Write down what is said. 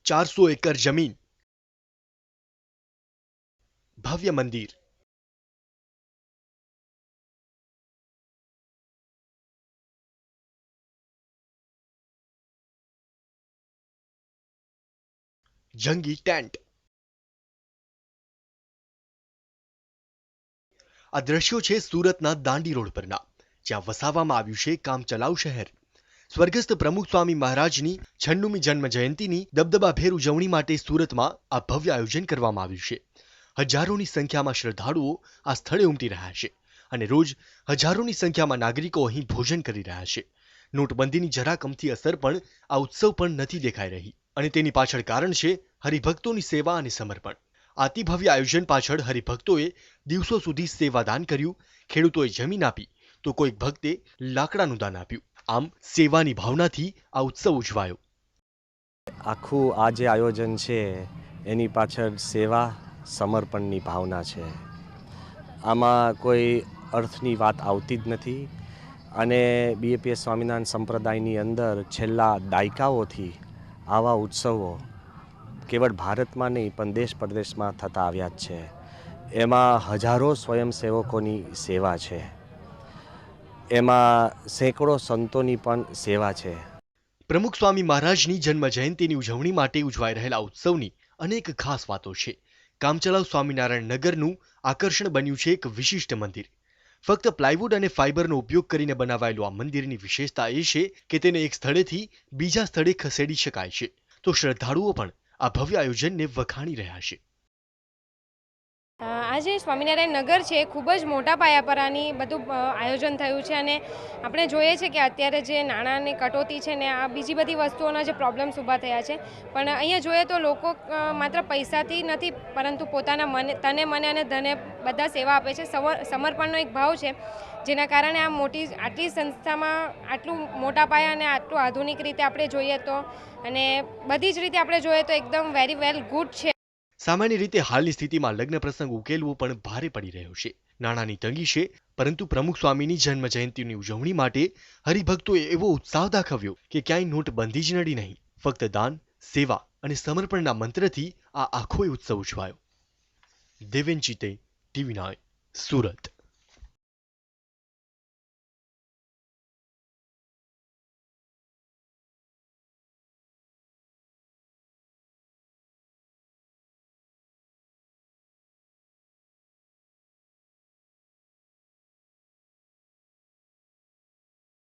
400 acre જમીન, ભવ્ય મંદિર, જંગી ટેન્ટ. આ દ્રશ્યો છે સુરતના દાંડી રોડ પરના, જ્યાં વસાવવામાં આવ્યું છે કામચલાઉ શહેર. સ્વર્ગસ્થ પ્રમુખ સ્વામી મહારાજની 96મી જન્મ જયંતિની દબદબાભેર ઉજવણી માટે સુરતમાં આ ભવ્ય આયોજન કરવામાં આવ્યું છે. હજારોની સંખ્યામાં શ્રદ્ધાળુઓ આ સ્થળે ઉમટી રહ્યા છે અને રોજ હજારોની સંખ્યામાં નાગરિકો અહીં ભોજન કરી રહ્યા છે. નોટબંધીની જરા કમથી અસર પણ આ ઉત્સવ પણ નથી દેખાઈ રહી અને તેની પાછળ કારણ છે હરિભક્તોની સેવા અને સમર્પણ. આતિ ભવ્ય આયોજન પાછળ હરિભક્તોએ દિવસો સુધી સેવાદાન કર્યું. ખેડૂતોએ જમીન આપી તો કોઈક ભક્તે લાકડાનું દાન આપ્યું. આમ સેવાની ભાવનાથી આ ઉત્સવ ઉજવાયો. આખું આ જે આયોજન છે એની પાછળ સેવા સમર્પણની ભાવના છે. આમાં કોઈ અર્થની વાત આવતી જ નથી અને બીએપીએસ સ્વામિનારાયણ સંપ્રદાયની અંદર છેલ્લા દાયકાઓથી આવા ઉત્સવો કેવળ ભારતમાં નહીં પણ દેશ પરદેશમાં થતા આવ્યા જ છે. એમાં હજારો સ્વયંસેવકોની સેવા છે, એમાં સેંકડો સંતોની પણ સેવા છે. પ્રમુખ સ્વામી મહારાજની જન્મ જયંતિની ઉજવણી માટે ઉજવાઈ રહેલા ઉત્સવની અનેક ખાસ વાતો છે. કામચલાઉ સ્વામિનારાયણ નગરનું આકર્ષણ બન્યું છે એક વિશિષ્ટ મંદિર. ફક્ત પ્લાયવુડ અને ફાઇબરનો ઉપયોગ કરીને બનાવાયેલું આ મંદિરની વિશેષતા એ છે કે તેને એક સ્થળેથી બીજા સ્થળે ખસેડી શકાય છે. તો શ્રદ્ધાળુઓ પણ આ ભવ્ય આયોજનને વખાણી રહ્યા છે. આજે સ્વામિનારાયણ નગર છે ખૂબ જ મોટા પાયા પર આની બધું આયોજન થયું છે અને આપણે જોઈએ છે કે અત્યારે જે નાણાંની કટોતી છે ને આ બીજી બધી વસ્તુઓના જે પ્રોબ્લેમ્સ ઊભા થયા છે, પણ અહીંયા જોઈએ તો લોકો માત્ર પૈસાથી નથી પરંતુ પોતાના તને મને અને ધને બધા સેવા આપે છે. સમર્પણનો એક ભાવ છે જેના કારણે આ આટલી સંસ્થામાં આટલું મોટા પાયા અને આટલું આધુનિક રીતે આપણે જોઈએ તો અને બધી જ રીતે આપણે જોઈએ તો એકદમ વેરી વેલ ગુડ છે. સામાન્ય રીતે હાલની સ્થિતિમાં લગ્ન પ્રસંગ ઉકેલવો પણ ભારે પડી રહ્યો છે. નાણાંની તંગી છે, પરંતુ પ્રમુખ સ્વામીની જન્મ જયંતિની ઉજવણી માટે હરિભક્તોએ એવો ઉત્સાહ દાખવ્યો કે ક્યાંય નોટબંધી જ નડી નહીં. ફક્ત દાન, સેવા અને સમર્પણના મંત્રથી આ આખો ઉત્સવ ઉજવાયો. દેવેન ચિતે, TV9, સુરત.